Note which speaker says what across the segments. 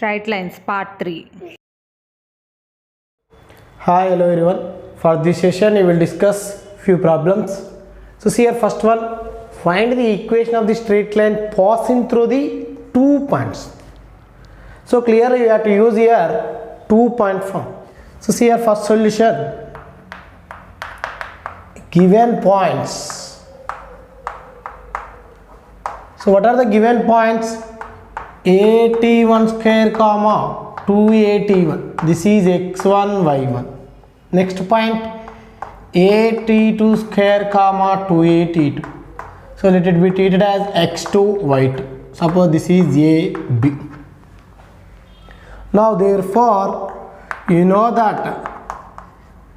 Speaker 1: Straight lines, part 3.
Speaker 2: Hi, hello everyone. For this session, we will discuss few problems. So, see here, first one, find the equation of the straight line passing through the 2 points. So, clearly you have to use here 2-point form. So, see here, first solution, given points. So, what are the given points? at1 square comma 2at1. This is x1 y1. Next point, at2 square comma 2at2. So let it be treated as x2 y2. Suppose this is a b. Now therefore you know that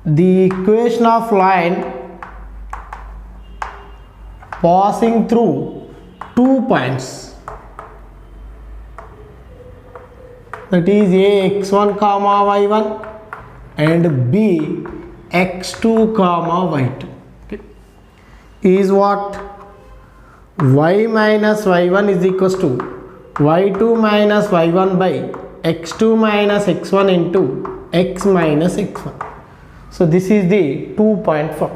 Speaker 2: the equation of line passing through 2 points, that is a x1 comma y1 and b x2 comma y2, okay, is what? Y minus y1 is equals to y2 minus y1 by x2 minus x1 into x minus x1. So this is the 2-point form.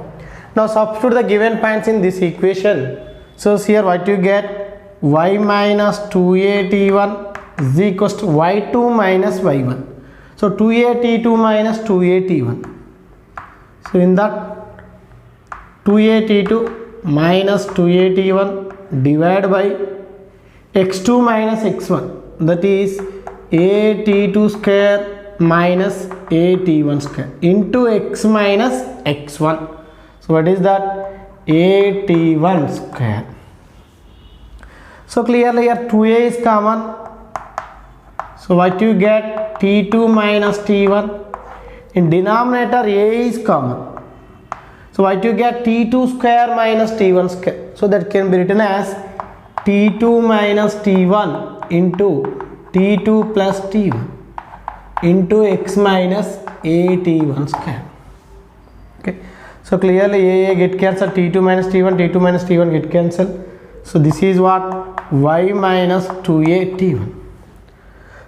Speaker 2: Now substitute the given points in this equation. So here what you get? Y minus 2at1 is equals to y2 minus y1. So 2at2 minus 2at1. So in that 2at2 minus 2at1 divided by x2 minus x1, that is at2 square minus at1 square into x minus x1. So what is that? at1 square. So clearly here 2a is common. So what you get? t2 minus t1. In denominator a is common. So what you get? t2 square minus t1 square. So that can be written as t2 minus t1 into t2 plus t1 into x minus at1 square. Okay. So clearly a get cancelled, t2 minus t1 get cancelled. So this is what? Y minus 2a t1.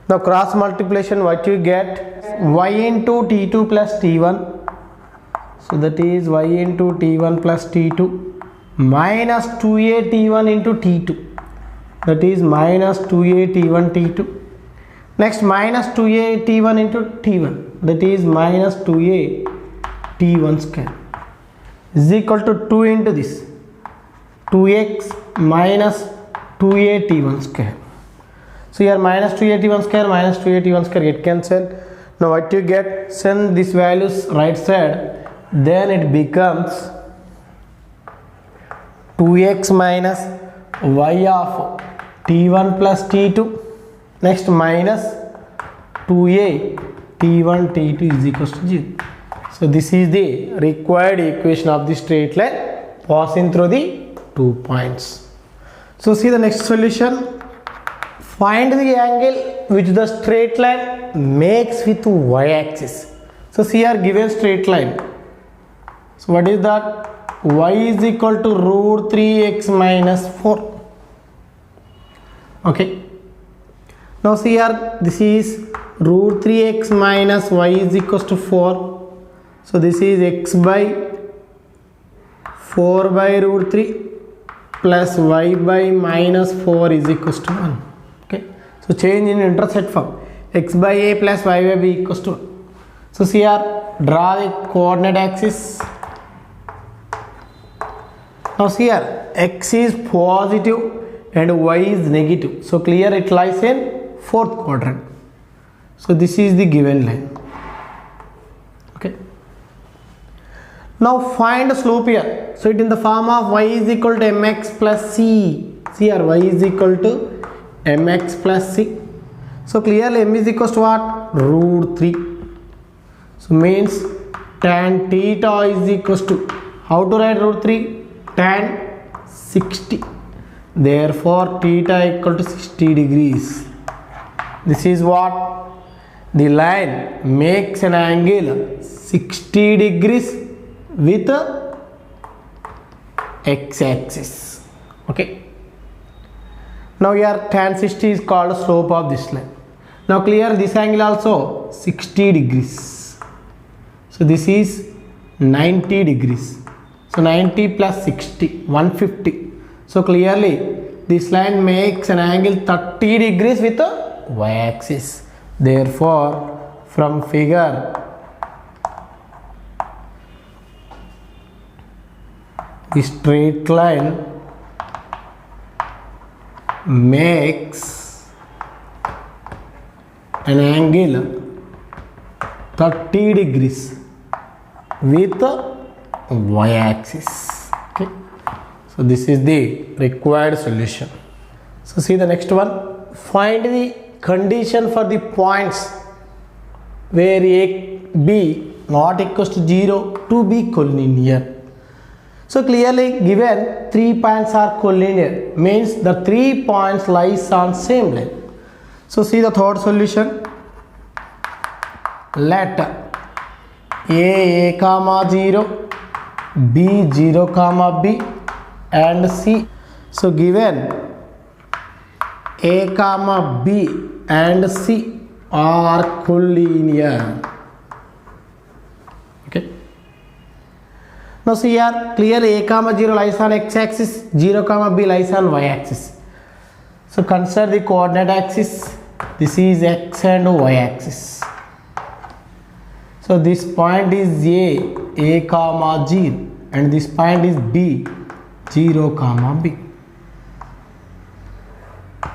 Speaker 2: Now cross multiplication, what you get? Y into t2 plus t1. So that is y into t1 plus t2 minus 2a t1 into t2. That is minus 2a t1 t2. Next minus 2a t1 into t1. That is minus 2a t1 square is equal to 2 into this 2x minus 2a t1 square. So here minus 2a t1 square get cancelled. Now what you get? Send these values right side, then it becomes 2x minus y of t1 plus t2. Next minus 2a t1 t2 is equals to 0. So this is the required equation of the straight line passing through the 2 points. So see the next solution. Find the angle which the straight line makes with y-axis. So see here given straight line. So what is that? Y is equal to root 3x minus 4. Okay. Now see here, this is root 3x minus y is equals to 4. So this is x by 4 by root 3 plus y by minus 4 is equals to 1. Okay. So change in intercept form. X by a plus y by b equals to 1. So see here, draw the coordinate axis. Now see here, x is positive and y is negative. So clear it lies in 4th quadrant. So this is the given line. Okay. Now find the slope here. So it in the form of y is equal to mx plus c. See here, y is equal to mx plus c. So clearly m is equals to what? Root 3. So means tan theta is equals to, how to write root 3? Tan 60. Therefore theta equal to 60 degrees. This is what? The line makes an angle 60 degrees with x-axis. Okay. Now here tan 60 is called slope of this line. Now clear this angle also 60 degrees. So this is 90 degrees. So 90 plus 60, 150. So clearly this line makes an angle 30 degrees with the y-axis. Therefore, from figure, the straight line makes an angle 30 degrees with the y-axis. Okay, so this is the required solution. So see the next one. Find the condition for the points where a b not equals to 0 to be collinear. So clearly given 3 points are collinear means the 3 points lies on same line. So see the third solution. Let a comma 0, b 0 comma b and c. So given a comma b and c are collinear. Okay. Now see here, clearly a comma 0 lies on x-axis, 0 comma b lies on y-axis. So consider the coordinate axis. This is x and y-axis. So this point is a comma 0 and this point is b, 0 comma b.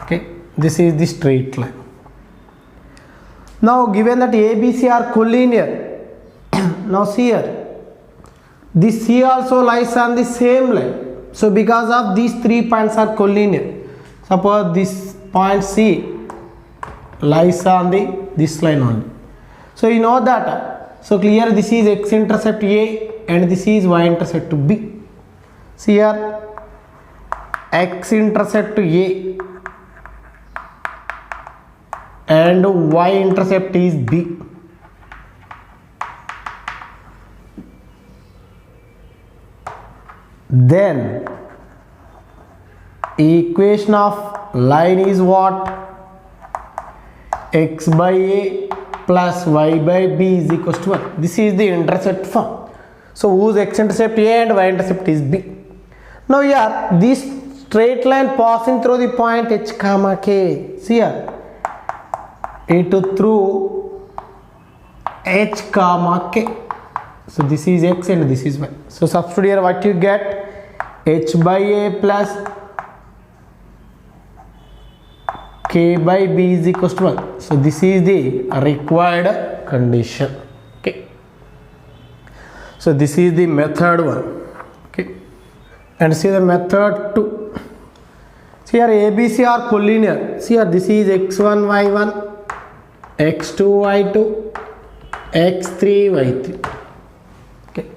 Speaker 2: Okay, this is the straight line. Now given that a, b, c are collinear, now see here, this c also lies on the same line. So because of these 3 points are collinear, suppose this point c lies on this line only. So you know that. So clear this is x-intercept a and this is y-intercept b. See here, x-intercept a and y-intercept is b. Then equation of line is what? X by a plus y by b is equals to 1. This is the intercept form. So whose x-intercept a and y-intercept is b. Now here this straight line passing through the point h comma k. See here, it through h comma k. So this is x and this is y. So substitute here what you get? H by a plus k by b is equals to 1. So this is the required condition. Okay. So this is the method 1. Okay. And see the method 2. See here ABC are collinear. See here this is x1 y1, x2 y2, x3 y3. Okay.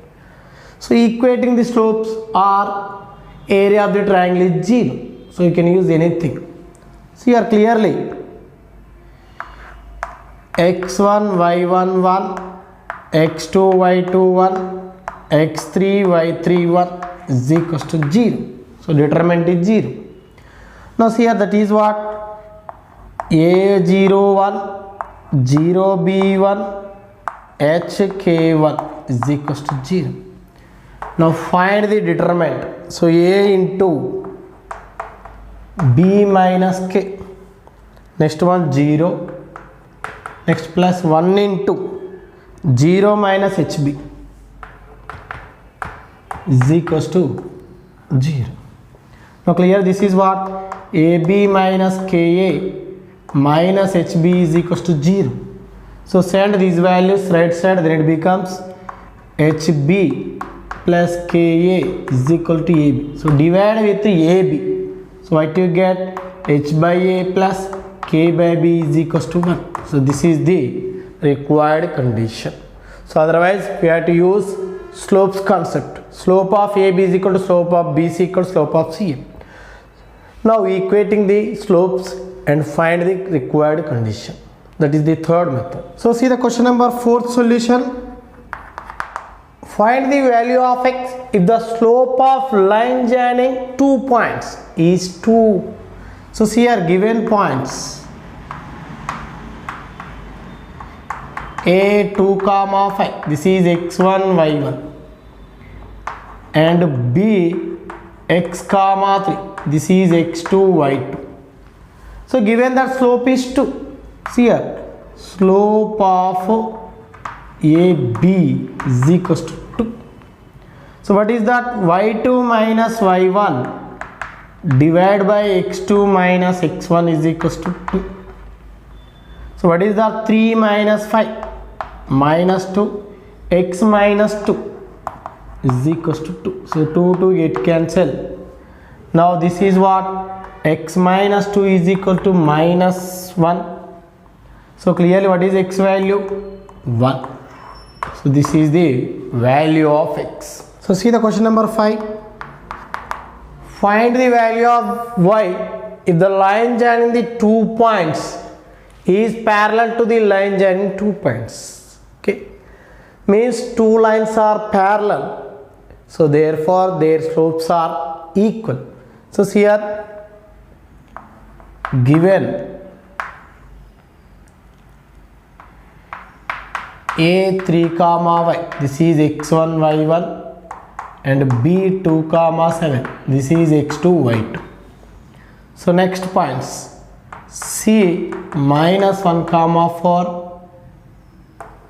Speaker 2: So equating the slopes are area of the triangle is 0. So you can use anything. See here clearly x1 y1 1, x2 y2 1, x3 y3 1 is equals to 0. So determinant is 0. Now see here that is what? A01, 0B1, HK1 is equals to 0. Now find the determinant. So A into b minus k, next one 0, next plus 1 into 0 minus hb is equals to 0. Now clear this is what? ab minus ka minus hb is equals to 0. So send these values right side, then it becomes hb plus ka is equal to ab. So divide with ab. So what you get? H by a plus k by b is equals to 1. So this is the required condition. So otherwise we have to use slopes concept. Slope of AB is equal to slope of BC equal to slope of CA. Now equating the slopes and find the required condition. That is the third method. So see the question number 4th solution. Find the value of x if the slope of line joining 2 points is 2. So see here given points a2 comma 5, this is x1 y1, and b x comma 3, this is x2 y2. So given that slope is 2, see here, slope of AB is equals to 2. So what is that? y2 minus y1 divided by x2 minus x1 is equals to 2. So what is that? 3 minus 5 minus 2, x minus 2 is equals to 2. So 2 get cancelled. Now this is what? X minus 2 is equal to minus 1. So clearly what is x value? 1. So this is the value of x. So see the question number 5. Find the value of y if the line joining the 2 points is parallel to the line joining 2 points. Okay, means 2 lines are parallel, so therefore their slopes are equal. So here given a3 comma y, this is x1 y1, and b2 comma 7, this is x2 y2. So next points, c minus 1 comma 4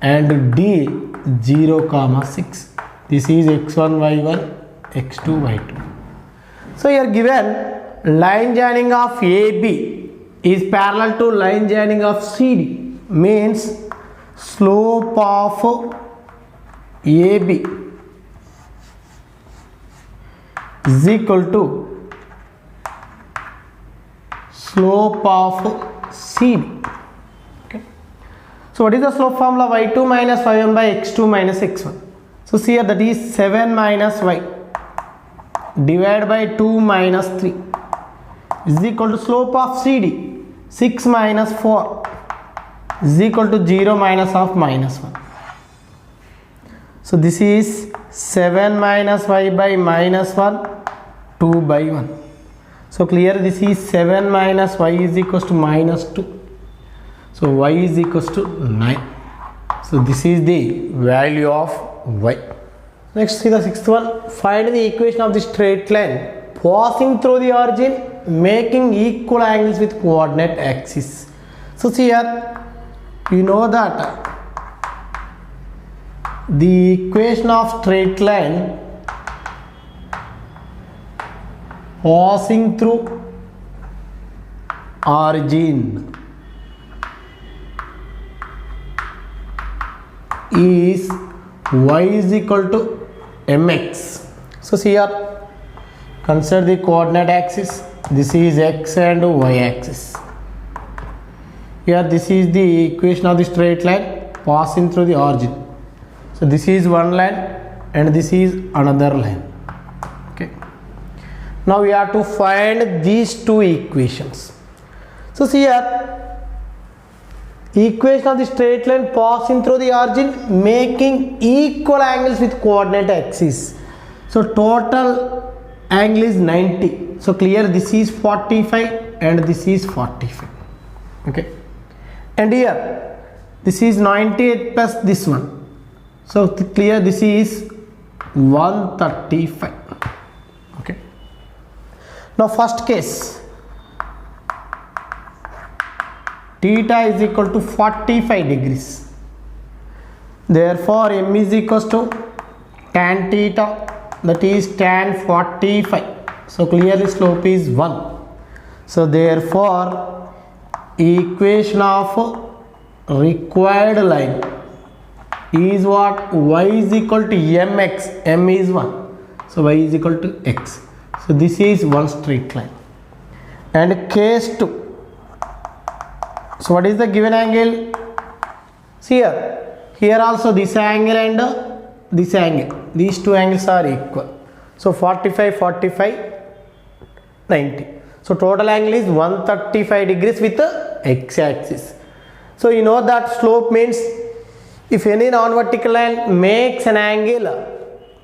Speaker 2: and d 0 comma 6, this is x1 y1, x2 y2. So here given line joining of AB is parallel to line joining of CD, means slope of AB is equal to slope of CD. Okay. So what is the slope formula? y2 minus y1 by x2 minus x1. So see here, that is 7 minus y divided by 2 minus 3 is equal to slope of CD 6 minus 4 is equal to 0 minus of minus 1. So this is 7 minus y by minus 1, 2 by 1. So clear, this is 7 minus y is equals to minus 2. So y is equals to 9. So this is the value of y. Next, see the sixth one. Find the equation of the straight line passing through the origin making equal angles with coordinate axis. So see here, you know that the equation of straight line passing through origin is y is equal to mx. So see here, consider the coordinate axis. This is x and y axis. Here this is the equation of the straight line passing through the origin. So this is one line and this is another line. Okay. Now we have to find these two equations. So see here, equation of the straight line passing through the origin making equal angles with coordinate axis. So total angle is 90. So clear, this is 45 and this is 45. Okay. And here this is 98 plus this one. So clear, this is 135. Okay. Now first case, theta is equal to 45 degrees. Therefore m is equals to tan theta, that is tan 45. So clearly slope is 1. So therefore equation of required line is what? Y is equal to mx, m is 1. So y is equal to x. So this is one straight line. And case 2. So what is the given angle? See here, here also this angle and this angle, these two angles are equal. So 45, 45, 90. So total angle is 135 degrees with the x-axis. So you know that slope means if any non-vertical line makes an angle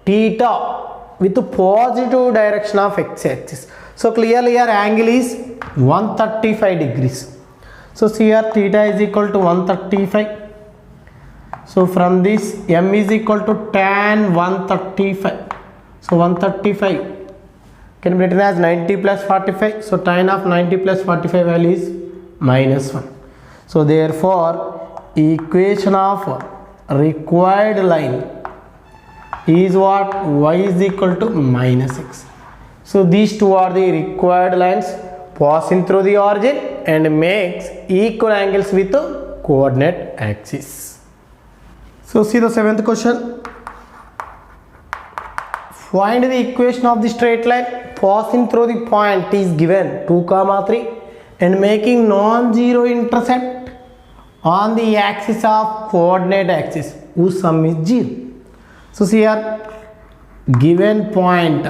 Speaker 2: theta with the positive direction of x-axis. So clearly here angle is 135 degrees. So see here, theta is equal to 135. So from this m is equal to tan 135. So 135 can be written as 90 plus 45. So tan of 90 plus 45 value is minus 1. So therefore equation of required line is what? Y is equal to minus x. So these two are the required lines passing through the origin and makes equal angles with the coordinate axis. So see the seventh question. Find the equation of the straight line passing through the point is given 2, 3 and making non-zero intercept on the axis of coordinate axis whose sum is 0. So see here, given point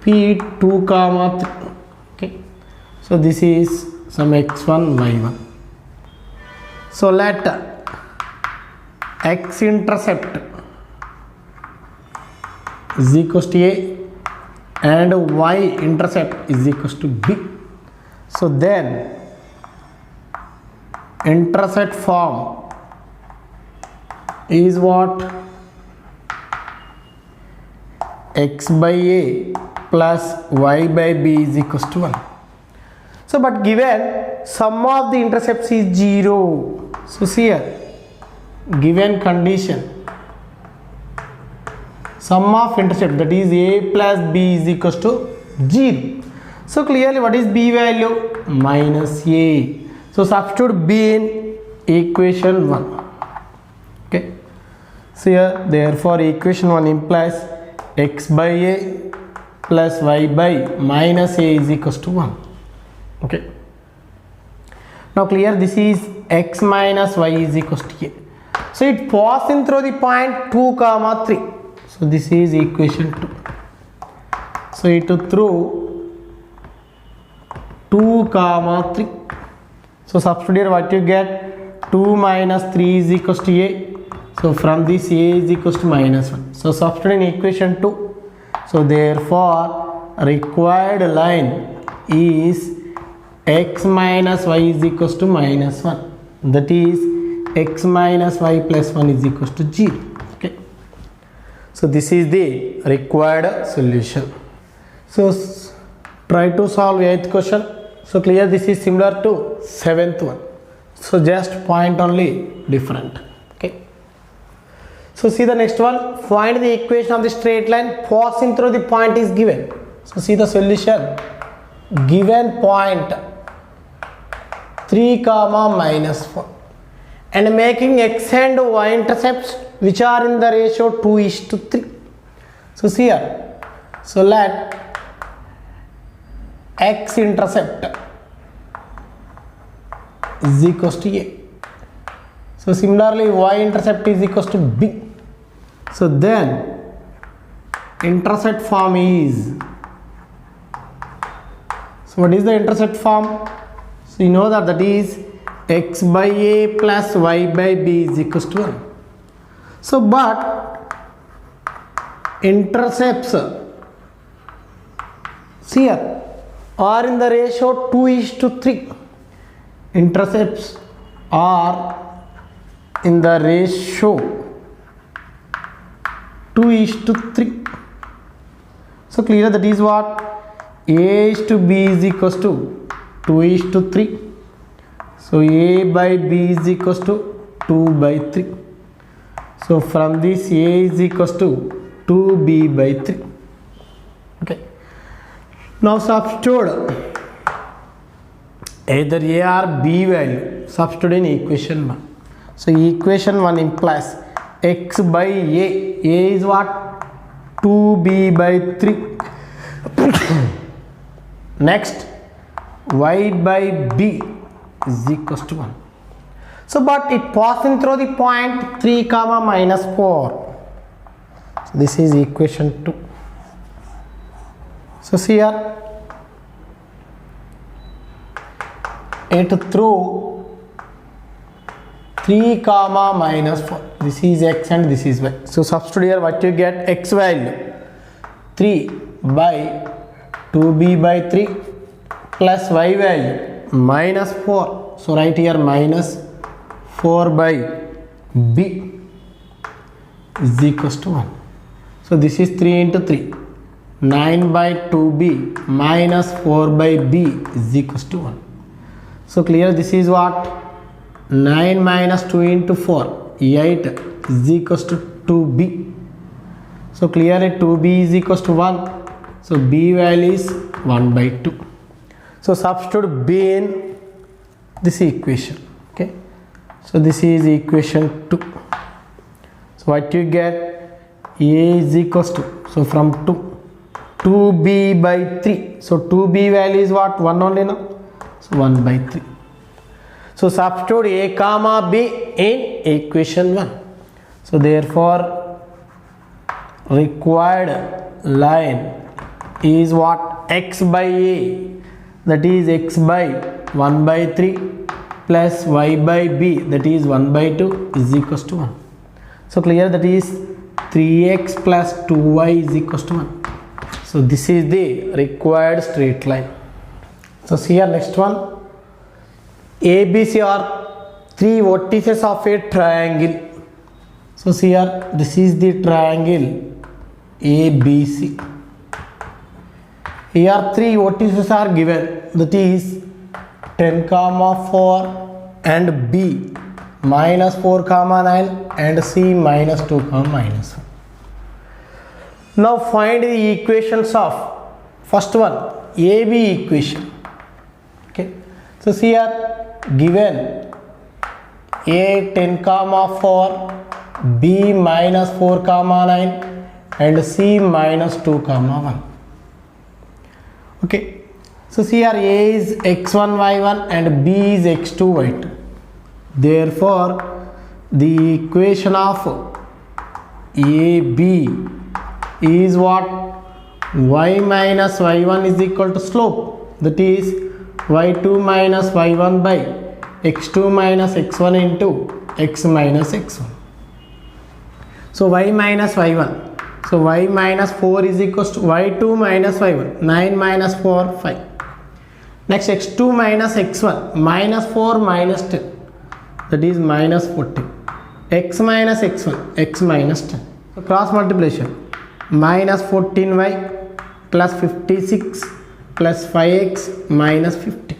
Speaker 2: P2, 3. Okay. So this is some x1, y1. So let x intercept is equals to A and y intercept is equals to B. So then intercept form is what? X by A plus y by B is equals to 1. So but given sum of the intercepts is 0. So see here, given condition sum of intercept, that is A plus B is equals to 0. So clearly what is B value? Minus A. So substitute B in equation 1. Okay. So here therefore equation 1 implies x by A plus y by minus A is equals to 1. Okay. Now clear, this is x minus y is equals to A. So it passing through the point 2, 3. So this is equation 2. So it through 2, 3. So substitute here what you get? 2 minus 3 is equals to A. So from this A is equals to minus 1. So substitute in equation 2. So therefore required line is x minus y is equals to minus 1. That is x minus y plus 1 is equals to 0. Okay. So this is the required solution. So try to solve 8th question. So clear, this is similar to 7th one. So just point only different. Okay. So see the next one. Find the equation of the straight line passing through the point is given. So see the solution. Given point 3, minus 4 and making x and y intercepts which are in the ratio 2:3. So see here. So let x intercept is equals to A. So similarly y intercept is equals to B. So then intercept form is, so what is the intercept form? So you know that is x by A plus y by B is equals to 1. So but intercepts, see here, are in the ratio 2:3. Intercepts are in the ratio 2:3. So clear, that is what? A is to B is equals to 2:3. So A by B is equals to 2/3. So from this A is equals to 2B/3. Okay. Now substitute either A or B value. Substitute in equation 1. So equation 1 implies x by A. A is what? 2B/3. Next y by B is equals to 1. So but it passing through the point 3, minus 4. So this is equation 2. So see here, it through 3, minus 4. This is x and this is y. So substitute here what you get? X value 3/2b/3 plus y value minus 4. So write here minus 4 by b is equals to 1. So this is 3 into 3. 9 by 2b minus 4 by b is equals to 1. So clear, this is what? 9 minus 2 into 4, 8 is equals to 2b. So clearly 2b is equals to 1. So b value is 1 by 2. So substitute b in this equation. Okay. So this is equation 2. So what you get? A is equals to, so from 2b by 3. So 2b value is what? 1 only now. So 1 by 3. So substitute a comma b in equation 1. So therefore required line is what? X by a, that is x by 1 by 3 plus y by b, that is 1 by 2 is equals to 1. So clear, that is 3x plus 2y is equals to 1. So this is the required straight line. So see here next one. ABC are three vertices of a triangle. So see here, this is the triangle ABC. Here three vertices are given, that is 10, 4 and B minus 4, 9 and C minus 2, minus 1. Now find the equations of first one, AB equation. Okay. So see here, given A 10, 4, B minus 4, 9 and C minus 2, 1. Okay. So see here, A is x1, y1 and B is x2, y2. Therefore, the equation of AB is what? Y minus y1 is equal to slope, that is y2 minus y1 by x2 minus x1 into x minus x1. So y minus y1, so y minus 4 is equals to y2 minus y1, 9 minus 4, 5. Next x2 minus x1, minus 4 minus 10, that is minus 14. X minus x1, x minus 10. So cross multiplication, minus 14y plus 56 plus 5x minus 50.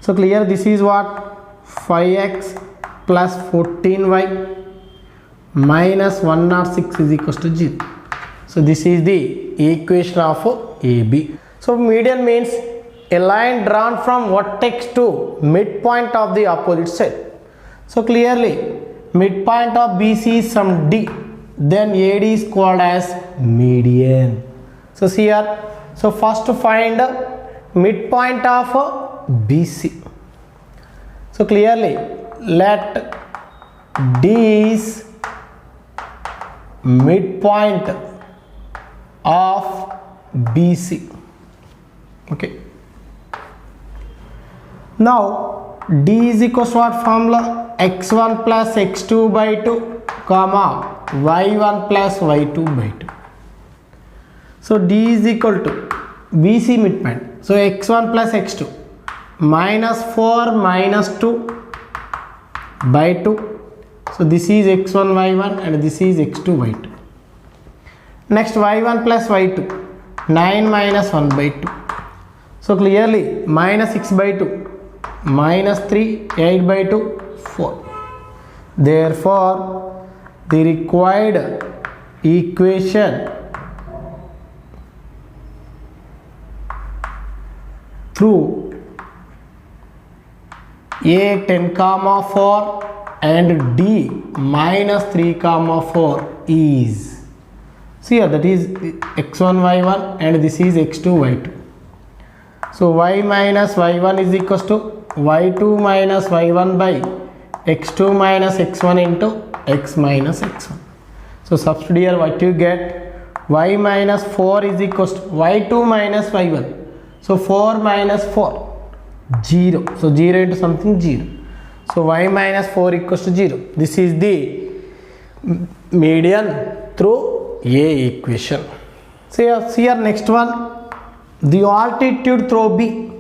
Speaker 2: So clear, this is what? 5x plus 14y minus 106 is equals to 0. So this is the equation of AB. So median means a line drawn from vertex to midpoint of the opposite side. So clearly midpoint of BC is from D, then AD is called as median. So see here, so first to find midpoint of BC. So clearly let D is midpoint of BC. Okay. Now D is equals to what formula? x1 plus x2 by 2 comma y1 plus y2 by 2. So D is equal to BC midpoint. So x1 plus x2 minus 4 minus 2 by 2. So this is x1 y1 and this is x2 y2. Next y1 plus y2, 9 minus 1 by 2. So clearly minus 6 by 2, minus 3, 8 by 2, 4. Therefore the required equation through A 10, 4 and D minus 3, 4 is, see here, that is x1 y1 and this is x2 y2. So y minus y1 is equals to y2 minus y1 by x2 minus x1 into x minus x1. So substitute here, what you get? Y minus 4 is equals to y2 minus y1. So 4 minus 4, 0. So 0 into something, 0. So y minus 4 equals to 0. This is the median through A equation. See here next one, the altitude through B.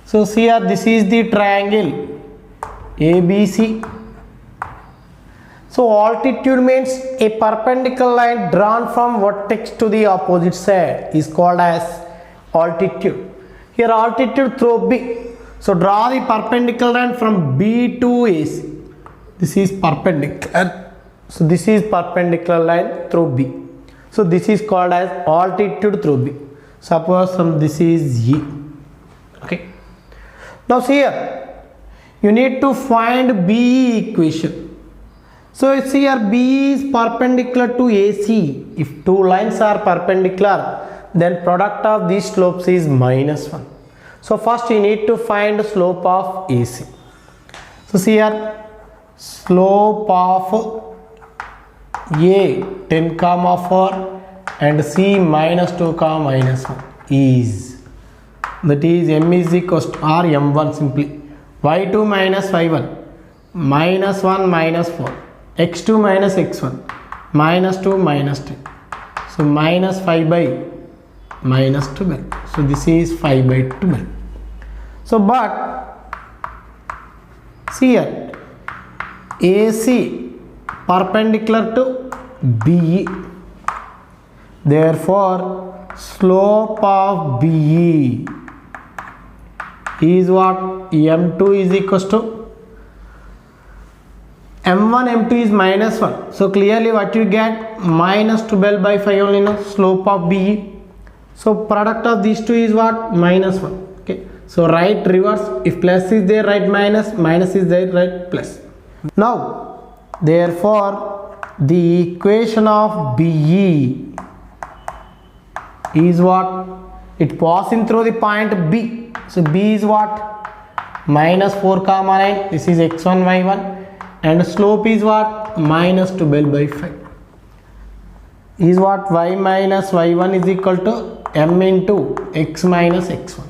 Speaker 2: So see here, this is the triangle ABC So altitude means a perpendicular line drawn from vertex to the opposite side is called as altitude. Here altitude through B. So draw the perpendicular line from B to AC. This is perpendicular. So this is perpendicular line through B. So this is called as altitude through B. Suppose this is E. Okay. Now see here, you need to find BE equation. So it's here B is perpendicular to AC. If two lines are perpendicular, then product of these slopes is -1. So first you need to find slope of AC. So see here, slope of A 10,4 and C -2, -1 is, that is M is equals to R M1 simply y2 minus y1 -1 -4 x2 minus x1 -2 -10. So -5 by -12. So this is 5 by 12. So but see here, AC perpendicular to BE, therefore slope of BE is what? M2 is equals to M1, M2 is -1. So clearly what you get? -12 by 5 only, no? Slope of BE. So product of these two is what? -1. Okay. So write reverse. If plus is there, write minus. Minus is there, write plus. Now, therefore, the equation of BE is what? It passing through the point B. So B is what? -4, 9. This is x1, y1. And slope is what? -12 by 5. Is what? Y minus y1 is equal to m into x minus x1.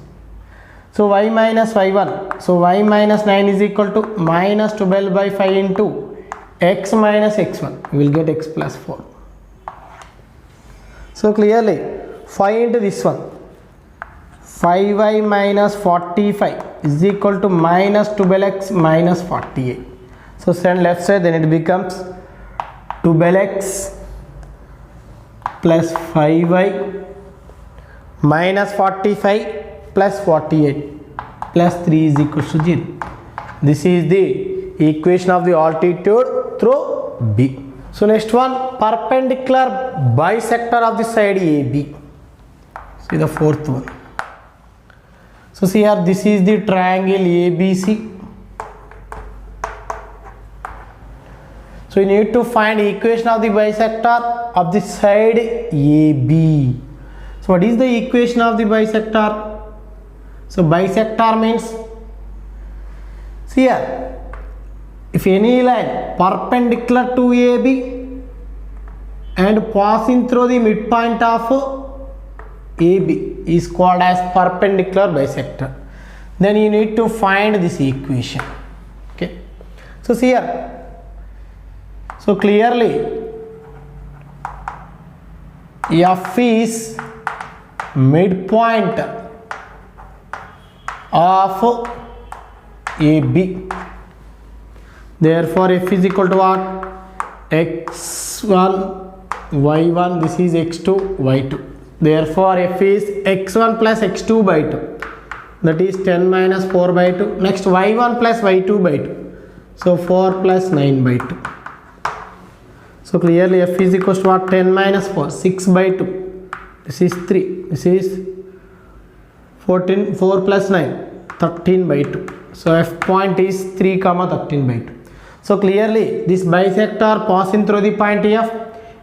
Speaker 2: So y minus y1. So y minus 9 is equal to -12 by 5 into x minus x1. We will get x plus 4. So clearly 5 into this one. 5y minus 45 is equal to -12x minus 48. So send left side, then it becomes 12x plus 5y minus 45 plus 48 plus 3 is equal to 0. This is the equation of the altitude through B. So next one, perpendicular bisector of the side AB. See the fourth one. So see here, this is the triangle ABC. So you need to find equation of the bisector of the side AB. So what is the equation of the bisector? So bisector means, see here, if any line perpendicular to AB and passing through the midpoint of AB is called as perpendicular bisector, then you need to find this equation. Okay. So see here, so clearly F is midpoint of AB. Therefore F is equal to what? x1 y1, this is x2 y2. Therefore F is x1 plus x2 by 2, that is 10 minus 4 by 2. Next y1 plus y2 by 2, so 4 plus 9 by 2. So clearly F is equal to what? 10 minus 4, 6 by 2. This is 3. This is 14, 4 plus 9, 13 by 2. So F point is 3, 13 by 2. So clearly this bisector passing through the point F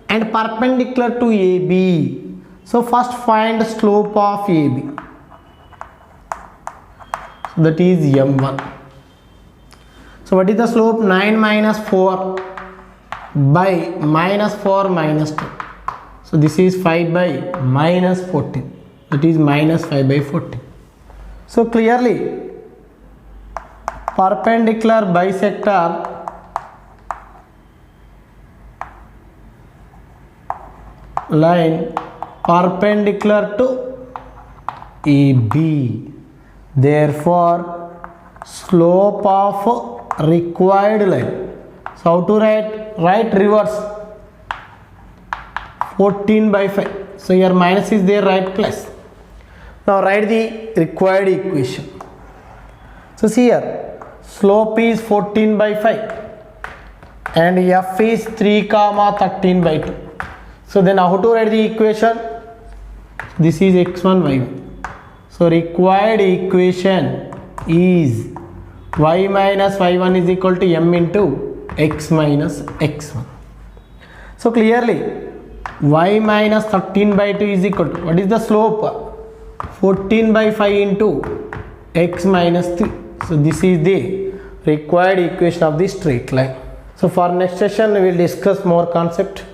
Speaker 2: and perpendicular to AB. So first find slope of AB. So that is M1. So what is the slope? 9 minus 4 by -4 minus 2. So this is 5 by -14. That is -5 by 14. So clearly perpendicular bisector line perpendicular to AB. Therefore slope of required line. So how to write? write reverse 14 by 5. So your minus is there, right plus. Now write the required equation. So see here, slope is 14 by 5 and f is 3 comma 13 by 2. So then how to write the equation? This is x1 y1. So required equation is y minus y1 is equal to m into x minus x1. So clearly y minus 13 by 2 is equal to, what is the slope? 14 by 5 into x minus 3. So this is the required equation of the straight line. So for next session we will discuss more concept.